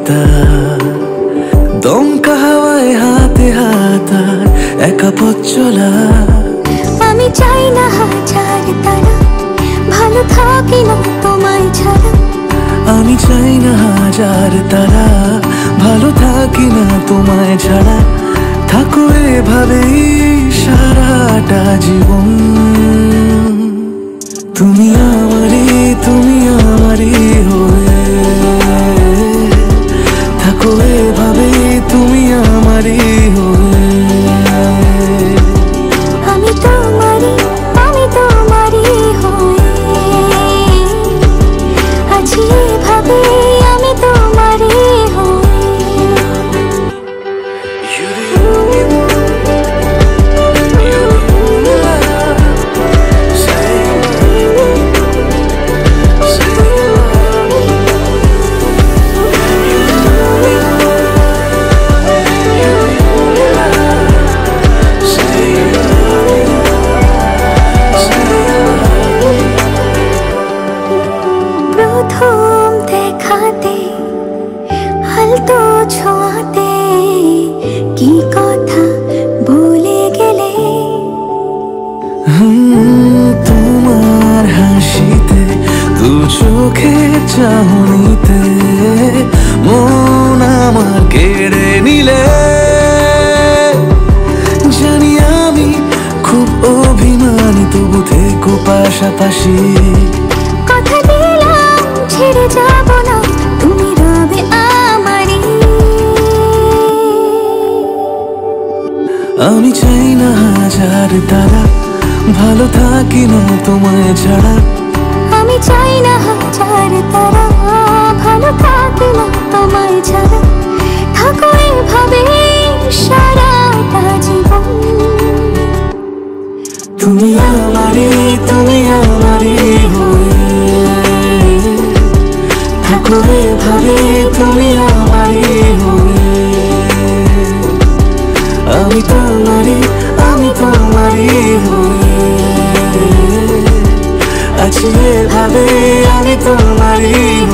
কবিতা, দমকা হাওয়ায় হাতে হাত একা পথ চলা। আমি চাই না হাজার তারা, ভালো থাকি না তোমায় ছাড়া। আমি চাই না হাজার তারা, ভালো থাকি না তোমায় ছাড়া। থাকো এভাবেই সারাটা জীবন। তুমি আমারই, তুমি আমারই হয়ে থাকো এভাবেই, তুমি আমারই হয়ে। আমি তোমারই, আমি তোমারই হয়ে আছি এভাবে, আমি তোমারই হয়ে। প্রথম দেখাতে হালতো ছোঁয়াতে কি কথা বলে গেলে। তোমার হাসিতে, দু চোখে চাহনিতে মন আমার কেড়ে নিলে। জানি আমি খুব অভিমানী, তবু থেকো পাশাপাশি। কথা দিলাম ছেড়ে যাব না, তুমি রবে আমারই। আমি চাই না হাজার তারা, ভালো থাকি না তোমায় ছাড়া। আমি চাই না হাজার তারা, ভালো থাকি না তোমায় ছাড়া। থাকো এভাবে সারাটা জীবন। তুমি আমারই, তুমি আমারই হয়ে থাকো এভাবে, তুমি আমারই হয়ে। আমি তোমারই, আমি তোমারই হয়ে আছি এভাবে, আমি তোমারই।